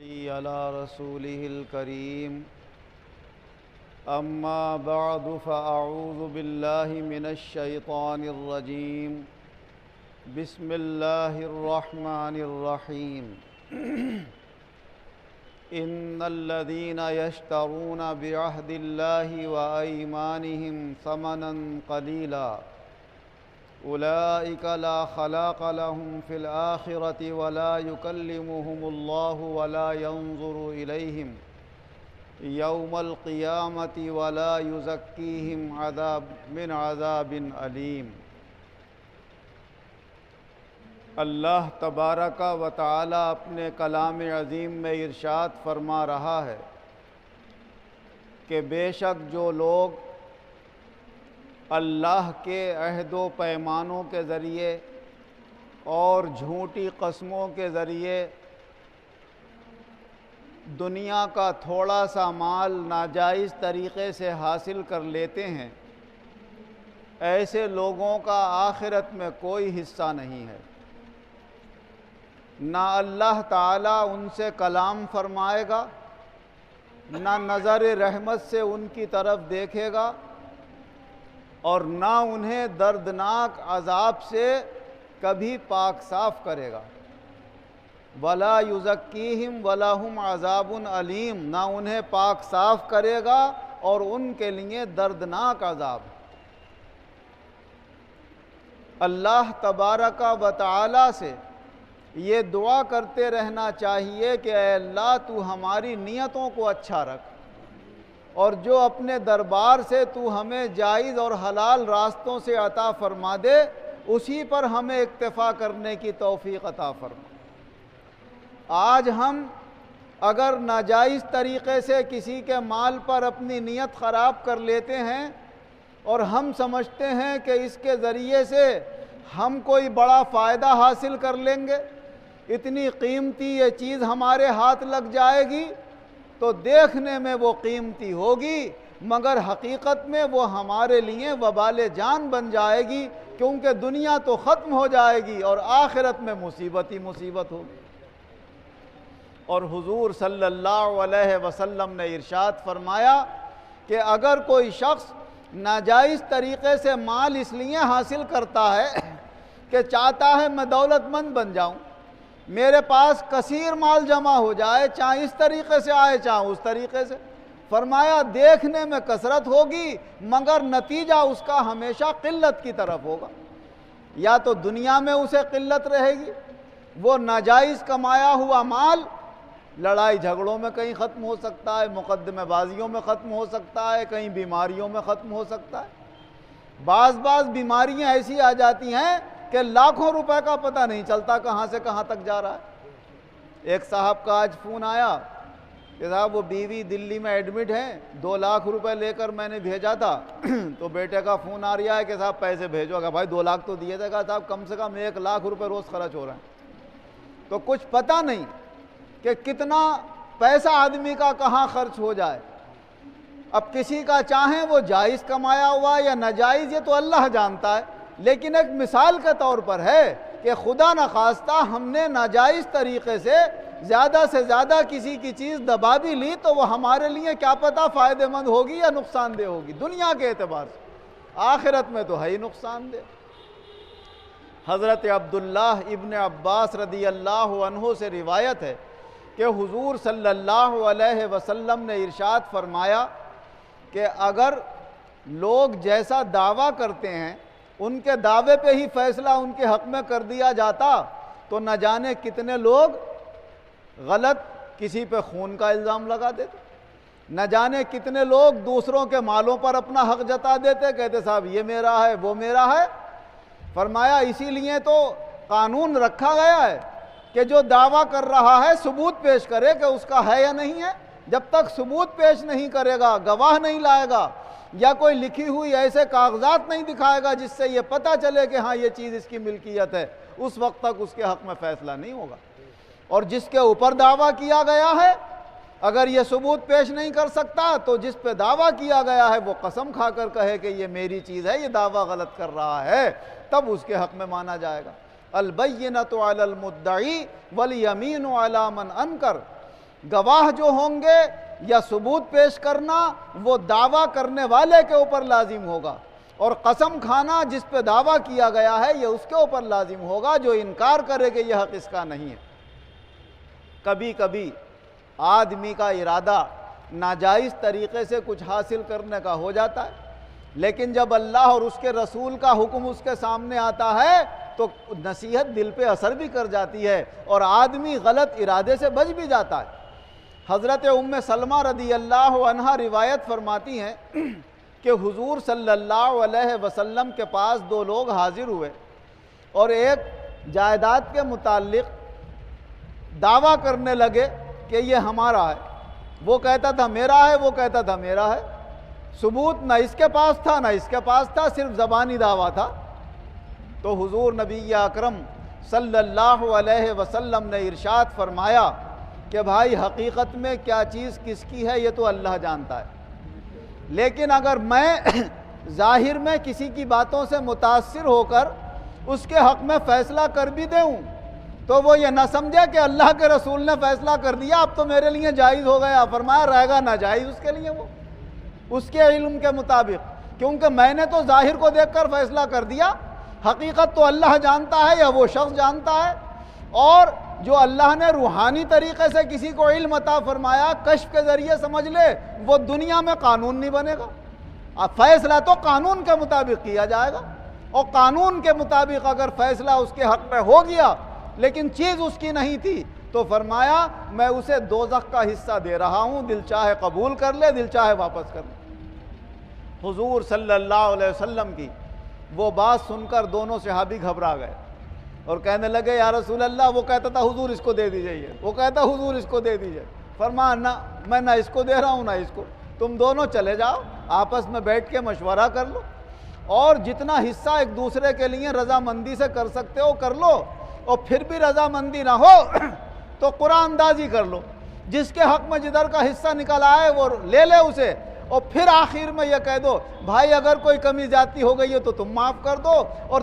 على رسوله الكريم أما بعد فأعوذ بالله من الشيطان الرجيم بسم الله الرحمن الرحيم إن الذين يشترون بعهد الله وأيمانهم ثمنا قليلا أولئك لا خلاق لهم في الآخرة ولا يكلمهم الله ولا ينظر إليهم يوم القيامة ولا يزكيهم عذاب أليم۔ اللہ تبارک و تعالی اپنے کلام عظیم میں ارشاد فرما رہا ہے کہ بے شک جو لوگ اللہ کے عہد و پیمانوں کے ذریعے اور جھوٹی قسموں کے ذریعے دنیا کا تھوڑا سا مال ناجائز طریقے سے حاصل کر لیتے ہیں، ایسے لوگوں کا آخرت میں کوئی حصہ نہیں ہے۔ نہ اللہ تعالیٰ ان سے کلام فرمائے گا، نہ نظر رحمت سے ان کی طرف دیکھے گا، اور نہ انہیں دردناک عذاب سے کبھی پاک صاف کرے گا۔ وَلَا يُزَكِّيهِمْ وَلَهُمْ عَذَابٌ عَلِيمٌ، نہ انہیں پاک صاف کرے گا اور ان کے لیے دردناک عذاب۔ اللہ تبارک و تعالی سے یہ دعا کرتے رہنا چاہیے کہ اے اللہ تو ہماری نیتوں کو اچھا رکھ، اور جو اپنے دربار سے تو ہمیں جائز اور حلال راستوں سے عطا فرما دے اسی پر ہمیں اکتفا کرنے کی توفیق عطا فرما۔ آج ہم اگر ناجائز طریقے سے کسی کے مال پر اپنی نیت خراب کر لیتے ہیں اور ہم سمجھتے ہیں کہ اس کے ذریعے سے ہم کوئی بڑا فائدہ حاصل کر لیں گے، اتنی قیمتی یہ چیز ہمارے ہاتھ لگ جائے گی، تو دیکھنے میں وہ قیمتی ہوگی مگر حقیقت میں وہ ہمارے لیے وبال جان بن جائے گی، کیونکہ دنیا تو ختم ہو جائے گی اور آخرت میں مصیبت ہی مصیبت ہوگی۔ اور حضور صلی اللہ علیہ وسلم نے ارشاد فرمایا کہ اگر کوئی شخص ناجائز طریقے سے مال اس لیے حاصل کرتا ہے کہ چاہتا ہے میں دولت مند بن جاؤں، میرے پاس کثیر مال جمع ہو جائے، چاہے اس طریقے سے آئے چاہے اس طریقے سے، فرمایا دیکھنے میں کثرت ہوگی مگر نتیجہ اس کا ہمیشہ قلت کی طرف ہوگا۔ یا تو دنیا میں اسے قلت رہے گی، وہ ناجائز کمایا ہوا مال لڑائی جھگڑوں میں کہیں ختم ہو سکتا ہے، مقدمے بازیوں میں ختم ہو سکتا ہے، کہیں بیماریوں میں ختم ہو سکتا ہے۔ بعض بیماریاں ایسی آ جاتی ہیں کہ لاکھوں روپے کا پتہ نہیں چلتا کہاں سے کہاں تک جا رہا ہے۔ ایک صاحب کا آج فون آیا کہ صاحب وہ بیوی دلی میں ایڈمٹ ہیں، 2 لاکھ روپے لے کر میں نے بھیجا تھا تو بیٹے کا فون آ رہا ہے کہ صاحب پیسے بھیجو گا۔ بھائی 2 لاکھ تو دیے تھے، کہا صاحب کم سے کم 1 لاکھ روپے روز خرچ ہو رہے ہیں، تو کچھ پتہ نہیں کہ کتنا پیسہ آدمی کا کہاں خرچ ہو جائے۔ اب کسی کا چاہیں وہ جائز کمایا ہوا یا ناجائز یہ تو اللہ جانتا ہے، لیکن ایک مثال کے طور پر ہے کہ خدا نخواستہ ہم نے ناجائز طریقے سے زیادہ کسی کی چیز دبا بھی لی تو وہ ہمارے لیے کیا پتہ فائدہ مند ہوگی یا نقصان دہ ہوگی، دنیا کے اعتبار سے، آخرت میں تو ہے ہی نقصان دہ۔ حضرت عبداللہ ابن عباس رضی اللہ عنہ سے روایت ہے کہ حضور صلی اللہ علیہ وسلم نے ارشاد فرمایا کہ اگر لوگ جیسا دعویٰ کرتے ہیں ان کے دعوے پہ ہی فیصلہ ان کے حق میں کر دیا جاتا تو نہ جانے کتنے لوگ غلط کسی پہ خون کا الزام لگا دیتے، نہ جانے کتنے لوگ دوسروں کے مالوں پر اپنا حق جتا دیتے، کہتے صاحب یہ میرا ہے وہ میرا ہے۔ فرمایا اسی لیے تو قانون رکھا گیا ہے کہ جو دعویٰ کر رہا ہے ثبوت پیش کرے کہ اس کا ہے یا نہیں ہے۔ جب تک ثبوت پیش نہیں کرے گا، گواہ نہیں لائے گا یا کوئی لکھی ہوئی ایسے کاغذات نہیں دکھائے گا جس سے یہ پتہ چلے کہ ہاں یہ چیز اس کی ملکیت ہے، اس وقت تک اس کے حق میں فیصلہ نہیں ہوگا۔ اور جس کے اوپر دعویٰ کیا گیا ہے اگر یہ ثبوت پیش نہیں کر سکتا تو جس پہ دعویٰ کیا گیا ہے وہ قسم کھا کر کہے کہ یہ میری چیز ہے، یہ دعویٰ غلط کر رہا ہے، تب اس کے حق میں مانا جائے گا۔ البینۃ علی المدعی والیمین علی من انکر، گواہ جو ہوں گے یا ثبوت پیش کرنا وہ دعویٰ کرنے والے کے اوپر لازم ہوگا، اور قسم کھانا جس پہ دعویٰ کیا گیا ہے یہ اس کے اوپر لازم ہوگا جو انکار کرے کہ یہ حق اس کا نہیں ہے۔ کبھی کبھی آدمی کا ارادہ ناجائز طریقے سے کچھ حاصل کرنے کا ہو جاتا ہے، لیکن جب اللہ اور اس کے رسول کا حکم اس کے سامنے آتا ہے تو نصیحت دل پہ اثر بھی کر جاتی ہے اور آدمی غلط ارادے سے بچ بھی جاتا ہے۔ حضرت ام سلمہ رضی اللہ عنہا روایت فرماتی ہیں کہ حضور صلی اللہ علیہ وسلم کے پاس دو لوگ حاضر ہوئے اور ایک جائیداد کے متعلق دعویٰ کرنے لگے کہ یہ ہمارا ہے، وہ کہتا تھا میرا ہے، وہ کہتا تھا میرا ہے، ثبوت نہ اس کے پاس تھا نہ اس کے پاس تھا، صرف زبانی دعویٰ تھا۔ تو حضور نبی اکرم صلی اللہ علیہ وسلم نے ارشاد فرمایا کہ بھائی حقیقت میں کیا چیز کس کی ہے یہ تو اللہ جانتا ہے، لیکن اگر میں ظاہر میں کسی کی باتوں سے متاثر ہو کر اس کے حق میں فیصلہ کر بھی دوں تو وہ یہ نہ سمجھے کہ اللہ کے رسول نے فیصلہ کر دیا اب تو میرے لیے جائز ہو گیا، فرمایا رہے گا ناجائز اس کے لیے، وہ اس کے علم کے مطابق، کیونکہ میں نے تو ظاہر کو دیکھ کر فیصلہ کر دیا، حقیقت تو اللہ جانتا ہے یا وہ شخص جانتا ہے۔ اور جو اللہ نے روحانی طریقے سے کسی کو علم عطا فرمایا کشف کے ذریعے سمجھ لے، وہ دنیا میں قانون نہیں بنے گا، اب فیصلہ تو قانون کے مطابق کیا جائے گا، اور قانون کے مطابق اگر فیصلہ اس کے حق میں ہو گیا لیکن چیز اس کی نہیں تھی تو فرمایا میں اسے دوزخ کا حصہ دے رہا ہوں، دل چاہے قبول کر لے دل چاہے واپس کر لے۔ حضور صلی اللہ علیہ وسلم کی وہ بات سن کر دونوں صحابی گھبرا گئے اور کہنے لگے یا رسول اللہ، وہ کہتا تھا حضور اس کو دے دیجئے، وہ کہتا حضور اس کو دے دیجئے، فرمایا نہ میں نہ اس کو دے رہا ہوں نہ اس کو، تم دونوں چلے جاؤ آپس میں بیٹھ کے مشورہ کر لو، اور جتنا حصہ ایک دوسرے کے لیے رضامندی سے کر سکتے ہو کر لو، اور پھر بھی رضامندی نہ ہو تو قرآن اندازی کر لو، جس کے حق میں جدھر کا حصہ نکل آئے وہ لے لے اسے، اور پھر آخر میں یہ کہہ دو بھائی اگر کوئی کمی زیادتی ہو گئی ہے تو تم معاف کر دو، اور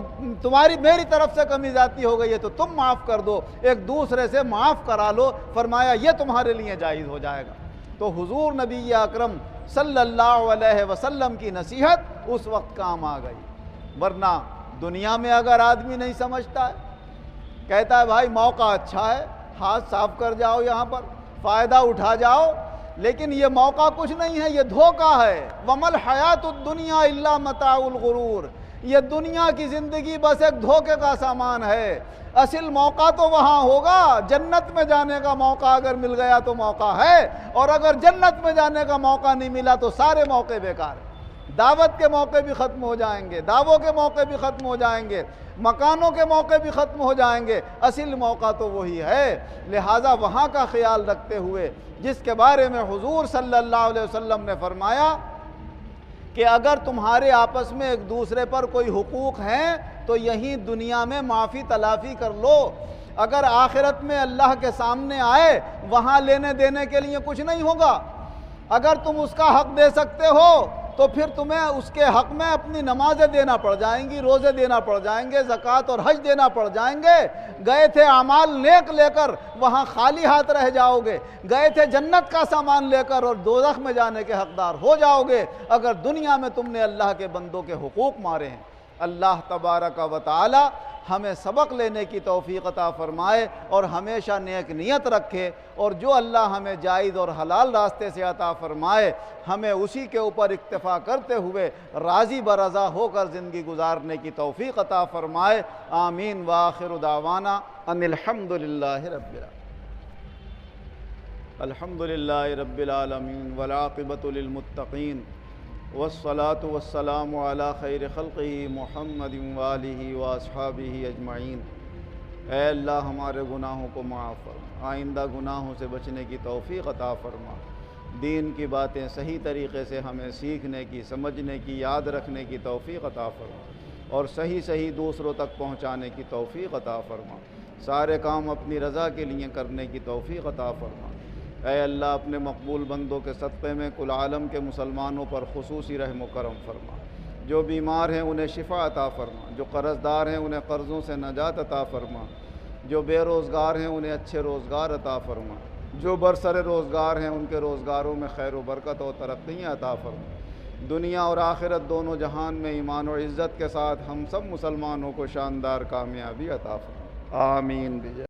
میری طرف سے کمی زیادتی ہو گئی ہے تو تم معاف کر دو، ایک دوسرے سے معاف کرا لو، فرمایا یہ تمہارے لیے جائز ہو جائے گا۔ تو حضور نبی اکرم صلی اللہ علیہ وسلم کی نصیحت اس وقت کام آ گئی، ورنہ دنیا میں اگر آدمی نہیں سمجھتا ہے، کہتا ہے بھائی موقع اچھا ہے ہاتھ صاف کر جاؤ، یہاں پر فائدہ اٹھا جاؤ، لیکن یہ موقع کچھ نہیں ہے، یہ دھوکہ ہے۔ وَمَا الْحَيَاةُ الدُّنْيَا إِلَّا مَتَاعُ الْغُرُورِ، یہ دنیا کی زندگی بس ایک دھوکے کا سامان ہے، اصل موقع تو وہاں ہوگا، جنت میں جانے کا موقع اگر مل گیا تو موقع ہے، اور اگر جنت میں جانے کا موقع نہیں ملا تو سارے موقع بیکار ہیں، دعوت کے موقع بھی ختم ہو جائیں گے، دعووں کے موقع بھی ختم ہو جائیں گے، مکانوں کے موقع بھی ختم ہو جائیں گے، اصل موقع تو وہی ہے۔ لہٰذا وہاں کا خیال رکھتے ہوئے جس کے بارے میں حضور صلی اللہ علیہ وسلم نے فرمایا کہ اگر تمہارے آپس میں ایک دوسرے پر کوئی حقوق ہیں تو یہیں دنیا میں معافی تلافی کر لو، اگر آخرت میں اللہ کے سامنے آئے وہاں لینے دینے کے لیے کچھ نہیں ہوگا۔ اگر تم اس کا حق دے سکتے ہو تو پھر تمہیں اس کے حق میں اپنی نمازیں دینا پڑ جائیں گی، روزے دینا پڑ جائیں گے، زکوٰۃ اور حج دینا پڑ جائیں گے۔ گئے تھے اعمال نیک لے کر وہاں خالی ہاتھ رہ جاؤ گے، گئے تھے جنت کا سامان لے کر اور دوزخ میں جانے کے حقدار ہو جاؤ گے اگر دنیا میں تم نے اللہ کے بندوں کے حقوق مارے ہیں۔ اللہ تبارک و تعالی ہمیں سبق لینے کی توفیق عطا فرمائے اور ہمیشہ نیک نیت رکھے، اور جو اللہ ہمیں جائز اور حلال راستے سے عطا فرمائے ہمیں اسی کے اوپر اکتفا کرتے ہوئے راضی برضا ہو کر زندگی گزارنے کی توفیق عطا فرمائے۔ آمین وآخر دعوانا ان الحمدللہ رب العالمین والعاقبۃ للمتقین والصلاة والسلام علی خیر خلقہ محمد وآلہ واصحابہ اجمعین۔ اے اللہ ہمارے گناہوں کو معاف فرما، آئندہ گناہوں سے بچنے کی توفیق عطا فرما، دین کی باتیں صحیح طریقے سے ہمیں سیکھنے کی، سمجھنے کی، یاد رکھنے کی توفیق عطا فرما، اور صحیح دوسروں تک پہنچانے کی توفیق عطا فرما، سارے کام اپنی رضا کے لیے کرنے کی توفیق عطا فرما۔ اے اللہ اپنے مقبول بندوں کے صدقے میں کل عالم کے مسلمانوں پر خصوصی رحم و کرم فرما، جو بیمار ہیں انہیں شفا عطا فرما، جو قرض دار ہیں انہیں قرضوں سے نجات عطا فرما، جو بے روزگار ہیں انہیں اچھے روزگار عطا فرما، جو برسر روزگار ہیں ان کے روزگاروں میں خیر و برکت و ترقی عطا فرما۔ دنیا اور آخرت دونوں جہان میں ایمان و عزت کے ساتھ ہم سب مسلمانوں کو شاندار کامیابی عطا فرما۔ آمین۔